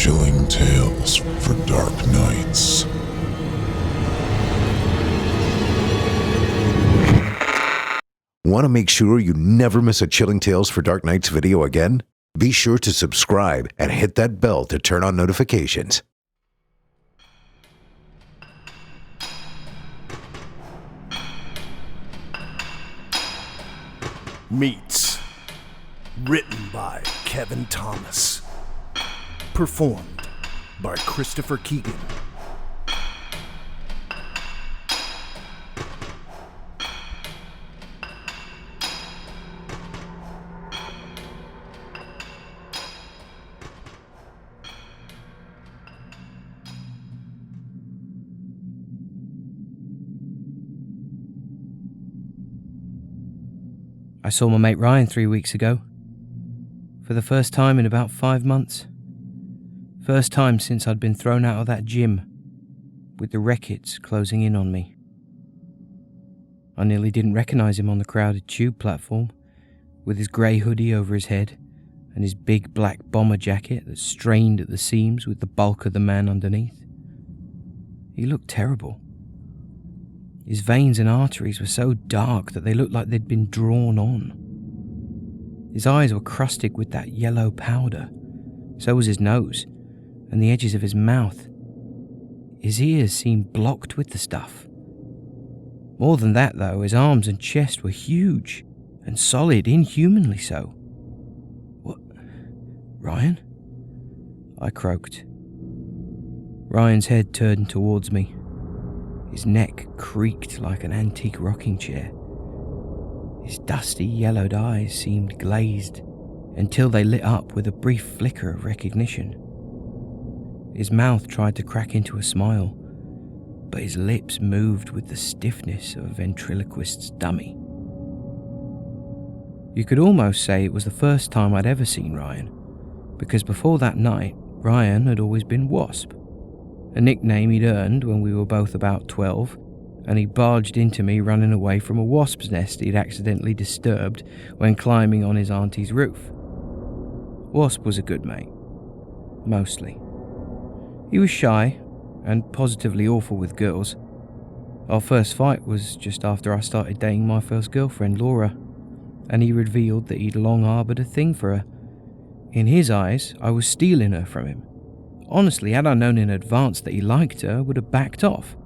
Chilling tales for dark nights. Want to make sure you never miss a Chilling Tales for Dark Nights video again? Be sure to subscribe and hit that bell to turn on notifications. Meatz. Written by Kevin Thomas. Performed by Christopher Keegan. I saw my mate Ryan 3 weeks ago. For the first time in about 5 months. First time since I'd been thrown out of that gym, with the wreckage closing in on me. I nearly didn't recognise him on the crowded tube platform, with his grey hoodie over his head and his big black bomber jacket that strained at the seams with the bulk of the man underneath. He looked terrible. His veins and arteries were so dark that they looked like they'd been drawn on. His eyes were crusted with that yellow powder. So was his nose, and the edges of his mouth. His ears seemed blocked with the stuff. More than that, though, his arms and chest were huge and solid, inhumanly so. What? Ryan? I croaked. Ryan's head turned towards me. His neck creaked like an antique rocking chair. His dusty, yellowed eyes seemed glazed until they lit up with a brief flicker of recognition. His mouth tried to crack into a smile, but his lips moved with the stiffness of a ventriloquist's dummy. You could almost say it was the first time I'd ever seen Ryan, because before that night, Ryan had always been Wasp, a nickname he'd earned when we were both about 12, and he barged into me running away from a wasp's nest he'd accidentally disturbed when climbing on his auntie's roof. Wasp was a good mate. Mostly. He was shy, and positively awful with girls. Our first fight was just after I started dating my first girlfriend, Laura, and he revealed that he'd long harboured a thing for her. In his eyes, I was stealing her from him. Honestly, had I known in advance that he liked her, I would have backed off.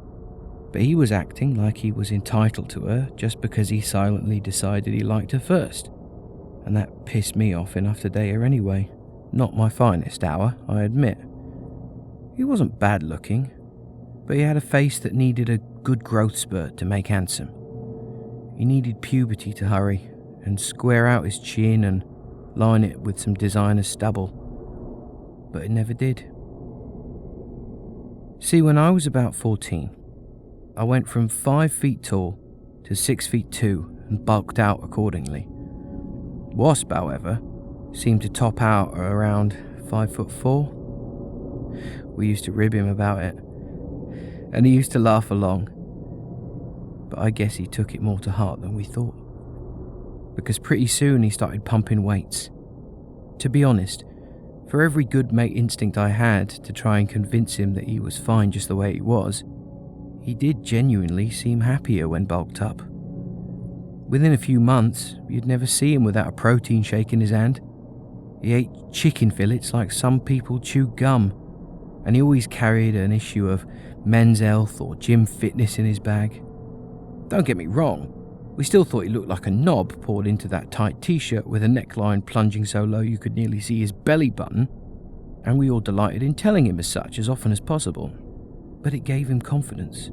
But he was acting like he was entitled to her just because he silently decided he liked her first. And that pissed me off enough to date her anyway. Not my finest hour, I admit. He wasn't bad looking, but he had a face that needed a good growth spurt to make handsome. He needed puberty to hurry and square out his chin and line it with some designer stubble. But it never did. See, when I was about 14, I went from 5 feet tall to 6 feet 2 and bulked out accordingly. Wasp, however, seemed to top out around 5 foot 4. We used to rib him about it, and he used to laugh along. But I guess he took it more to heart than we thought, because pretty soon he started pumping weights. To be honest, for every good mate instinct I had to try and convince him that he was fine just the way he was, he did genuinely seem happier when bulked up. Within a few months, you'd never see him without a protein shake in his hand. He ate chicken fillets like some people chew gum, and he always carried an issue of Men's Health or Gym Fitness in his bag. Don't get me wrong, we still thought he looked like a knob poured into that tight t-shirt with a neckline plunging so low you could nearly see his belly button, and we all delighted in telling him as such as often as possible. But it gave him confidence,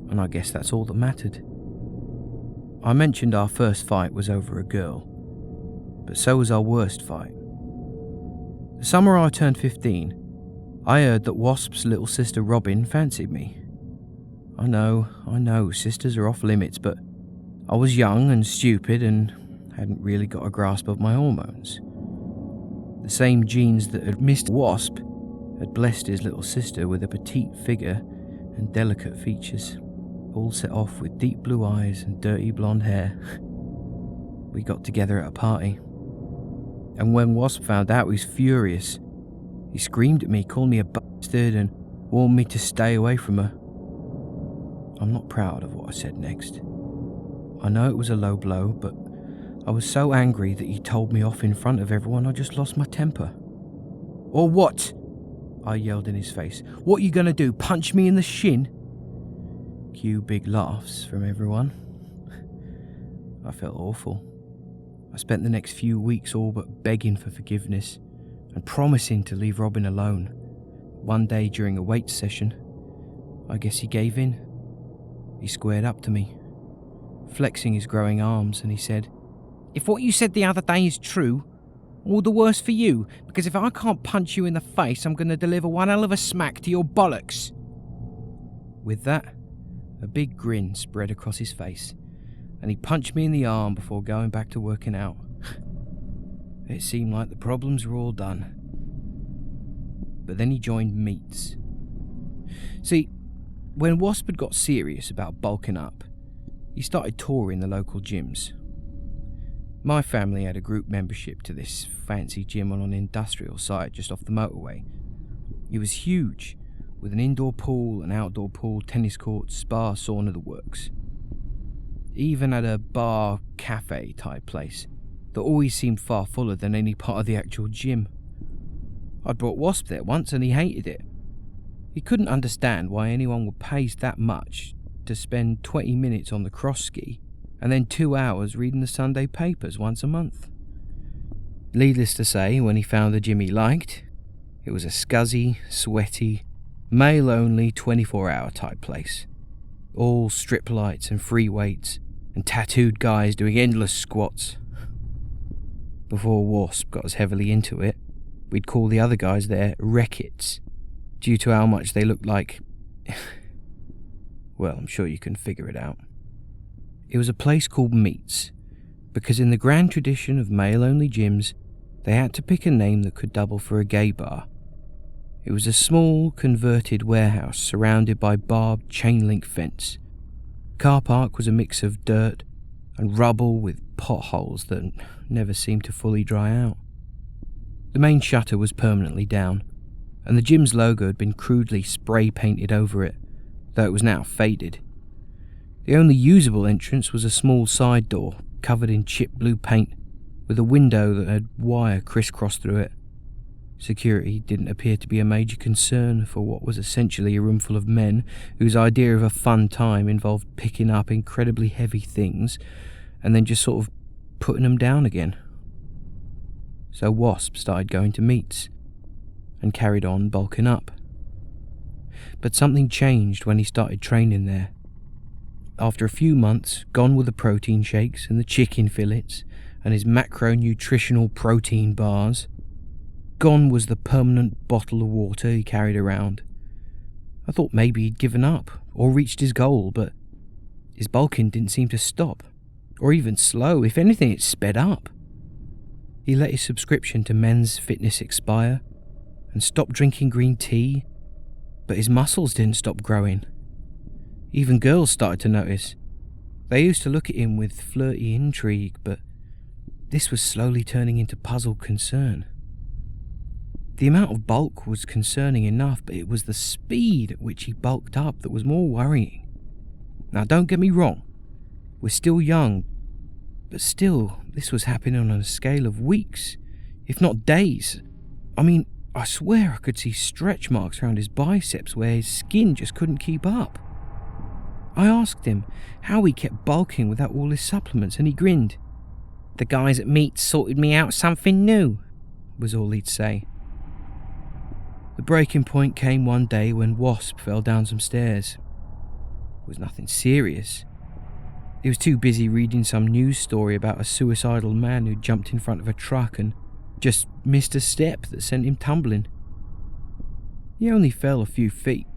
and I guess that's all that mattered. I mentioned our first fight was over a girl, but so was our worst fight. The summer I turned 15, I heard that Wasp's little sister Robin fancied me. I know, sisters are off limits, but I was young and stupid and hadn't really got a grasp of my hormones. The same genes that had missed Wasp had blessed his little sister with a petite figure and delicate features, all set off with deep blue eyes and dirty blonde hair. We got together at a party, and when Wasp found out, he was furious. He screamed at me, called me a bastard, and warned me to stay away from her. I'm not proud of what I said next. I know it was a low blow, but I was so angry that he told me off in front of everyone I just lost my temper. "Or what?" I yelled in his face. "What you gonna do, punch me in the shin?" Cue big laughs from everyone. I felt awful. I spent the next few weeks all but begging for forgiveness and promising to leave Robin alone. One day during a weight session, I guess he gave in. He squared up to me, flexing his growing arms, and he said, "If what you said the other day is true, all the worse for you, because if I can't punch you in the face, I'm going to deliver one hell of a smack to your bollocks." With that, a big grin spread across his face, and he punched me in the arm before going back to working out. It seemed like the problems were all done. But then he joined Meatz. See, when Wasp had got serious about bulking up, he started touring the local gyms. My family had a group membership to this fancy gym on an industrial site just off the motorway. It was huge, with an indoor pool, an outdoor pool, tennis courts, spa, sauna, the works. It even had a bar, cafe type place that always seemed far fuller than any part of the actual gym. I'd brought Wasp there once and he hated it. He couldn't understand why anyone would pay that much to spend 20 minutes on the cross ski and then 2 hours reading the Sunday papers once a month. Needless to say, when he found the gym he liked, it was a scuzzy, sweaty, male-only 24-hour type place. All strip lights and free weights, and tattooed guys doing endless squats. Before Wasp got as heavily into it, we'd call the other guys there Wreck-Its, due to how much they looked like... well, I'm sure you can figure it out. It was a place called Meatz, because in the grand tradition of male-only gyms, they had to pick a name that could double for a gay bar. It was a small, converted warehouse surrounded by barbed chain-link fence. Car park was a mix of dirt and rubble with potholes that never seemed to fully dry out. The main shutter was permanently down, and the gym's logo had been crudely spray-painted over it, though it was now faded. The only usable entrance was a small side door covered in chip blue paint with a window that had wire crisscrossed through it. Security didn't appear to be a major concern for what was essentially a room full of men whose idea of a fun time involved picking up incredibly heavy things and then just sort of putting them down again. So Wasp started going to Meatz and carried on bulking up. But something changed when he started training there. After a few months, gone were the protein shakes and the chicken fillets and his macronutritional protein bars. Gone was the permanent bottle of water he carried around. I thought maybe he'd given up or reached his goal, but his bulking didn't seem to stop, or even slow. If anything, it sped up. He let his subscription to Men's Fitness expire and stopped drinking green tea, but his muscles didn't stop growing. Even girls started to notice. They used to look at him with flirty intrigue, but this was slowly turning into puzzled concern. The amount of bulk was concerning enough, but it was the speed at which he bulked up that was more worrying. Now, don't get me wrong. We're still young, but still, this was happening on a scale of weeks, if not days. I mean, I swear I could see stretch marks around his biceps where his skin just couldn't keep up. I asked him how he kept bulking without all his supplements, and he grinned. "The guys at Meatz sorted me out something new," was all he'd say. The breaking point came one day when Wasp fell down some stairs. It was nothing serious. He was too busy reading some news story about a suicidal man who jumped in front of a truck and just missed a step that sent him tumbling. He only fell a few feet,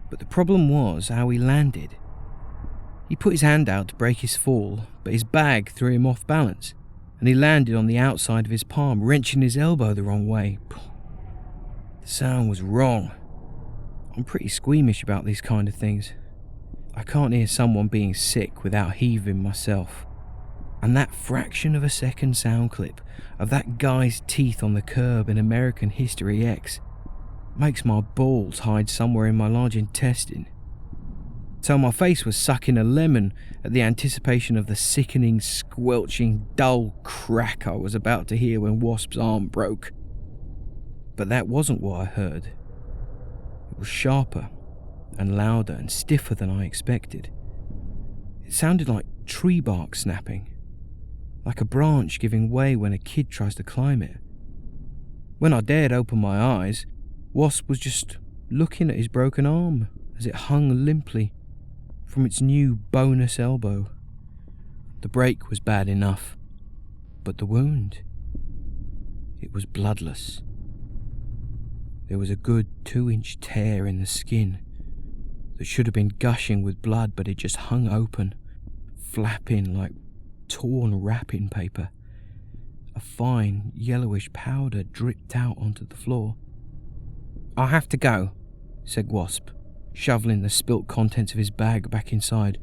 but the problem was how he landed. He put his hand out to break his fall, but his bag threw him off balance, and he landed on the outside of his palm, wrenching his elbow the wrong way. The sound was wrong. I'm pretty squeamish about these kind of things. I can't hear someone being sick without heaving myself. And that fraction of a second sound clip of that guy's teeth on the curb in American History X Makes my balls hide somewhere in my large intestine. So my face was sucking a lemon at the anticipation of the sickening, squelching, dull crack I was about to hear when Wasp's arm broke. But that wasn't what I heard. It was sharper and louder and stiffer than I expected. It sounded like tree bark snapping, like a branch giving way when a kid tries to climb it. When I dared open my eyes, Wasp was just looking at his broken arm as it hung limply from its new bonus elbow. The break was bad enough, but the wound, it was bloodless. There was a good 2-inch tear in the skin that should have been gushing with blood, but it just hung open, flapping like torn wrapping paper. A fine, yellowish powder dripped out onto the floor. "I'll have to go," said Wasp, shoveling the spilt contents of his bag back inside.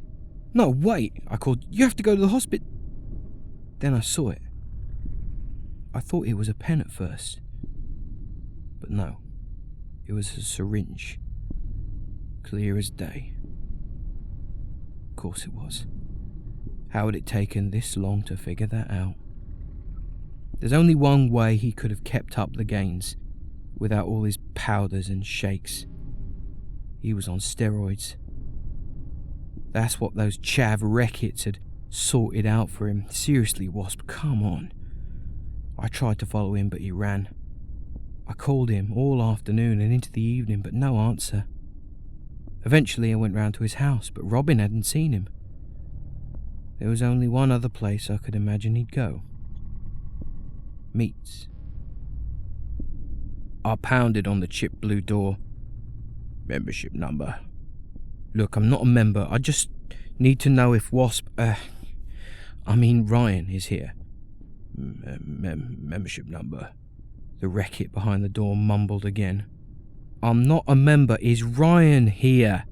"No, wait," I called. "You have to go to the hospital." Then I saw it. I thought it was a pen at first, but no, it was a syringe, clear as day. Of course it was. How had it taken this long to figure that out? There's only one way he could have kept up the gains without all his powders and shakes. He was on steroids. That's what those chav wreckits had sorted out for him. Seriously, Wasp, come on. I tried to follow him, but he ran. I called him all afternoon and into the evening, but no answer. Eventually I went round to his house, but Robin hadn't seen him. There was only one other place I could imagine he'd go. Meatz. I pounded on the chipped blue door. "Membership number." "Look, I'm not a member. I just need to know if Ryan is here." Membership number." The wreckit behind the door mumbled again. "I'm not a member. Is Ryan here?"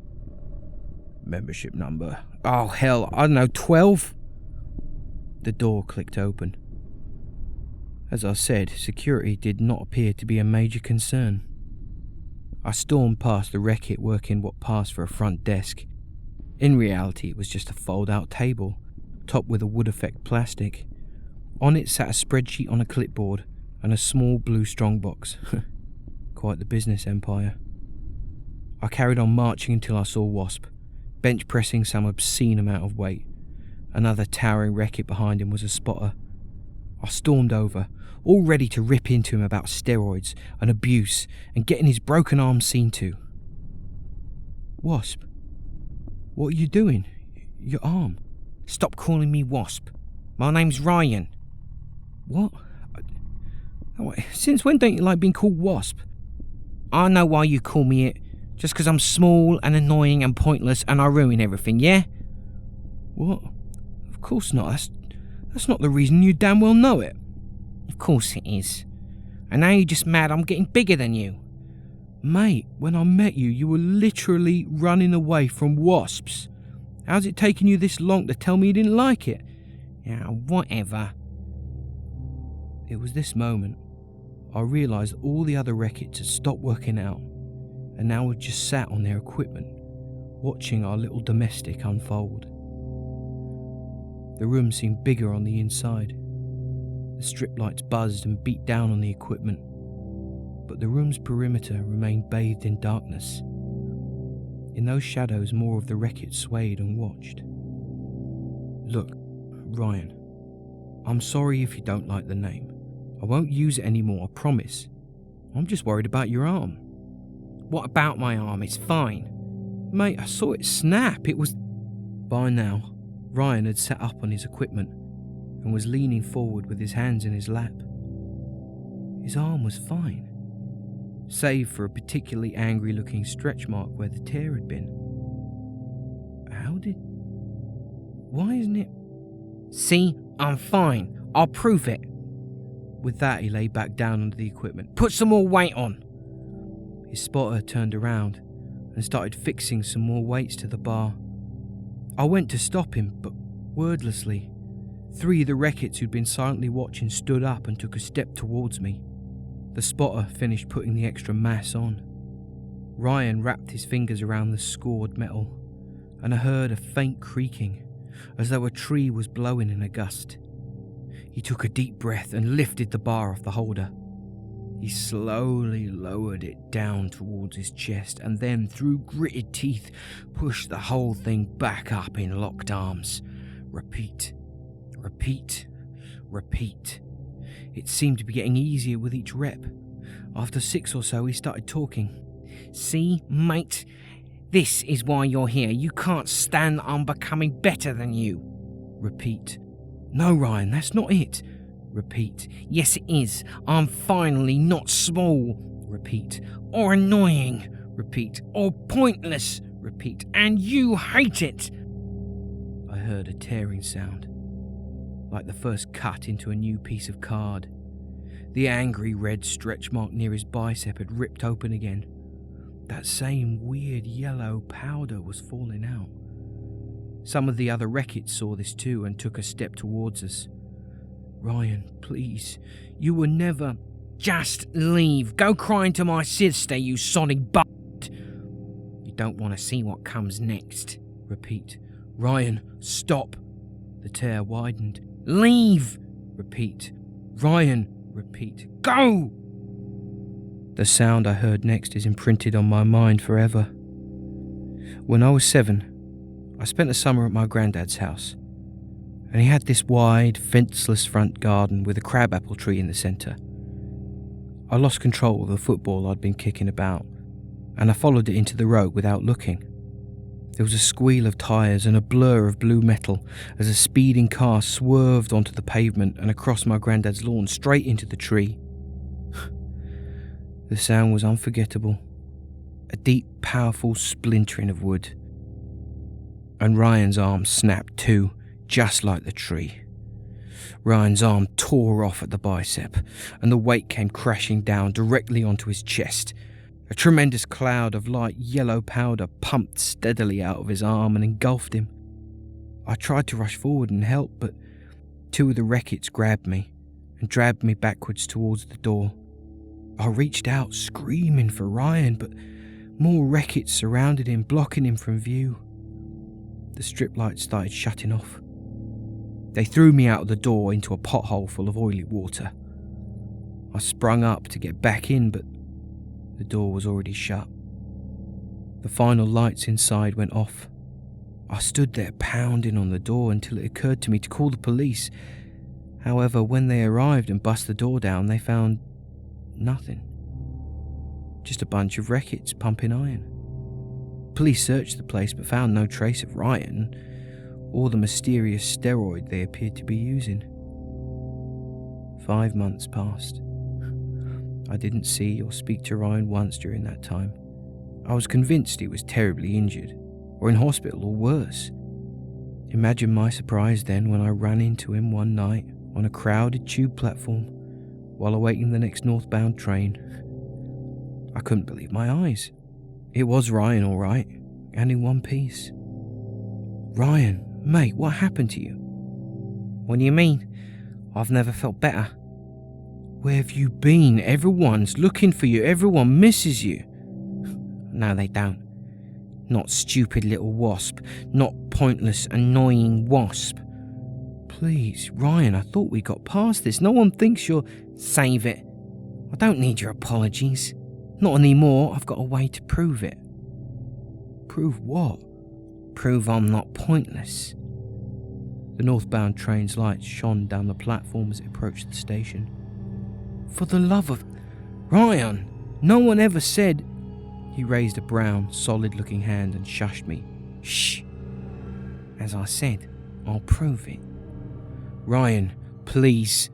"Membership number." "Oh, hell, I don't know, 12? The door clicked open. As I said, security did not appear to be a major concern. I stormed past the wreckit working what passed for a front desk. In reality, it was just a fold-out table, topped with a wood-effect plastic. On it sat a spreadsheet on a clipboard and a small blue strongbox. Quite the business empire. I carried on marching until I saw Wasp, bench pressing some obscene amount of weight. Another towering wreckit behind him was a spotter. I stormed over, all ready to rip into him about steroids and abuse and getting his broken arm seen to. "Wasp, what are you doing? Your arm." "Stop calling me Wasp. My name's Ryan." "What? Since when don't you like being called Wasp?" "I know why you call me it. Just 'cause I'm small and annoying and pointless and I ruin everything, yeah?" "What? Of course not. That's not the reason. You damn well know it." "Of course it is. And now you're just mad I'm getting bigger than you." "Mate, when I met you, you were literally running away from wasps. How's it taken you this long to tell me you didn't like it?" "Yeah, whatever." It was this moment I realised all the other wreckits had stopped working out and now had just sat on their equipment, watching our little domestic unfold. The room seemed bigger on the inside. The strip lights buzzed and beat down on the equipment, but the room's perimeter remained bathed in darkness. In those shadows, more of the wreckit swayed and watched. "Look, Ryan, I'm sorry if you don't like the name. I won't use it anymore, I promise. I'm just worried about your arm." "What about my arm? It's fine." "Mate, I saw it snap. It was..." By now, Ryan had sat up on his equipment and was leaning forward with his hands in his lap. His arm was fine, save for a particularly angry-looking stretch mark where the tear had been. Why isn't it... "See, I'm fine. I'll prove it." With that, he lay back down under the equipment. "Put some more weight on." His spotter turned around and started fixing some more weights to the bar. I went to stop him, but wordlessly, 3 of the wreckits who'd been silently watching stood up and took a step towards me. The spotter finished putting the extra mass on. Ryan wrapped his fingers around the scored metal, and I heard a faint creaking, as though a tree was blowing in a gust. He took a deep breath and lifted the bar off the holder. He slowly lowered it down towards his chest and then, through gritted teeth, pushed the whole thing back up in locked arms. Repeat, repeat, repeat. It seemed to be getting easier with each rep. After 6 or so, he started talking. "See, mate, this is why you're here. You can't stand that I'm becoming better than you." Repeat. "No, Ryan, that's not it." Repeat. "Yes, it is. I'm finally not small." Repeat. "Or annoying." Repeat. "Or pointless." Repeat. "And you hate it." I heard a tearing sound, like the first cut into a new piece of card. The angry red stretch mark near his bicep had ripped open again. That same weird yellow powder was falling out. Some of the other wreckets saw this too and took a step towards us. "Ryan, please, you were never..." "Just leave. Go crying to my sister, you sodding butt. You don't want to see what comes next." Repeat. "Ryan, stop." The tear widened. "Leave." Repeat. "Ryan." Repeat. "Go!" The sound I heard next is imprinted on my mind forever. When I was 7, I spent the summer at my granddad's house, and he had this wide, fenceless front garden with a crabapple tree in the centre. I lost control of the football I'd been kicking about, and I followed it into the road without looking. There was a squeal of tyres and a blur of blue metal as a speeding car swerved onto the pavement and across my granddad's lawn straight into the tree. The sound was unforgettable, a deep, powerful splintering of wood. And Ryan's arm snapped too, just like the tree. Ryan's arm tore off at the bicep, and the weight came crashing down directly onto his chest. A tremendous cloud of light yellow powder pumped steadily out of his arm and engulfed him. I tried to rush forward and help, but 2 of the wreckets grabbed me and dragged me backwards towards the door. I reached out, screaming for Ryan, but more wreckets surrounded him, blocking him from view. The strip lights started shutting off. They threw me out of the door into a pothole full of oily water. I sprung up to get back in, but the door was already shut. The final lights inside went off. I stood there pounding on the door until it occurred to me to call the police. However, when they arrived and bust the door down, they found nothing. Just a bunch of wreckets pumping iron. Police searched the place but found no trace of Ryan or the mysterious steroid they appeared to be using. 5 months passed. I didn't see or speak to Ryan once during that time. I was convinced he was terribly injured, or in hospital or worse. Imagine my surprise then when I ran into him one night on a crowded tube platform while awaiting the next northbound train. I couldn't believe my eyes. It was Ryan, all right, and in one piece. "Ryan, mate, what happened to you?" "What do you mean? I've never felt better." "Where have you been? Everyone's looking for you. Everyone misses you." "No, they don't. Not stupid little wasp. Not pointless, annoying wasp." "Please, Ryan, I thought we got past this. No one thinks you're..." "Save it. I don't need your apologies. Not anymore. I've got a way to prove it." "Prove what?" "Prove I'm not pointless." The northbound train's lights shone down the platform as it approached the station. "For the love of... Ryan, no one ever said..." He raised a brown, solid-looking hand and shushed me. "Shh. As I said, I'll prove it." "Ryan, please."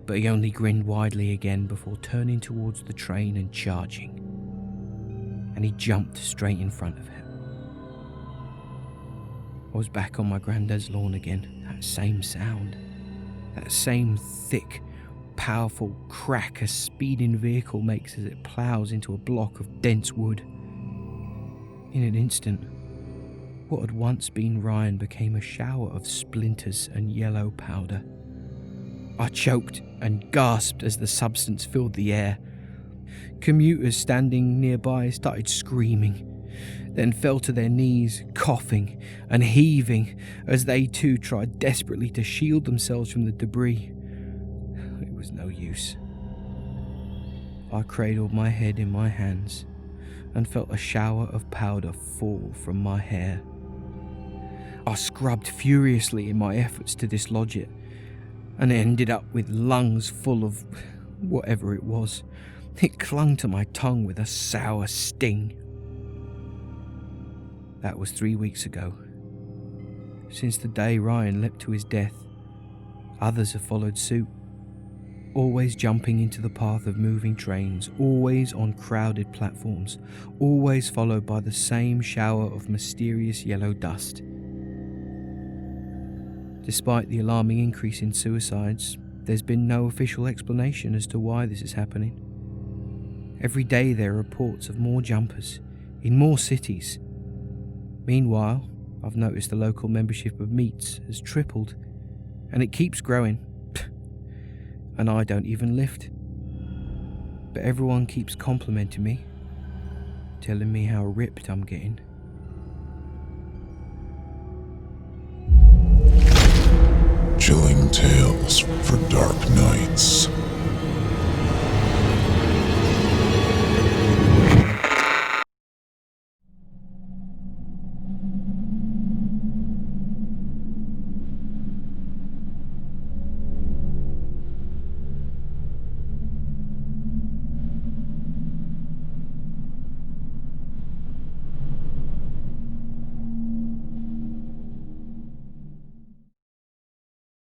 But he only grinned widely again before turning towards the train and charging. And he jumped straight in front of him. I was back on my granddad's lawn again. That same sound. That same thick, powerful crack a speeding vehicle makes as it ploughs into a block of dense wood. In an instant, what had once been Ryan became a shower of splinters and yellow powder. I choked and gasped as the substance filled the air. Commuters standing nearby started screaming, then fell to their knees, coughing and heaving as they too tried desperately to shield themselves from the debris. It was no use. I cradled my head in my hands and felt a shower of powder fall from my hair. I scrubbed furiously in my efforts to dislodge it, and ended up with lungs full of whatever it was. It clung to my tongue with a sour sting. That was 3 weeks ago. Since the day Ryan leapt to his death, others have followed suit, always jumping into the path of moving trains, always on crowded platforms, always followed by the same shower of mysterious yellow dust. Despite the alarming increase in suicides, there's been no official explanation as to why this is happening. Every day there are reports of more jumpers, in more cities. Meanwhile, I've noticed the local membership of Meatz has tripled, and it keeps growing. And I don't even lift. But everyone keeps complimenting me, telling me how ripped I'm getting. Chilling tales for dark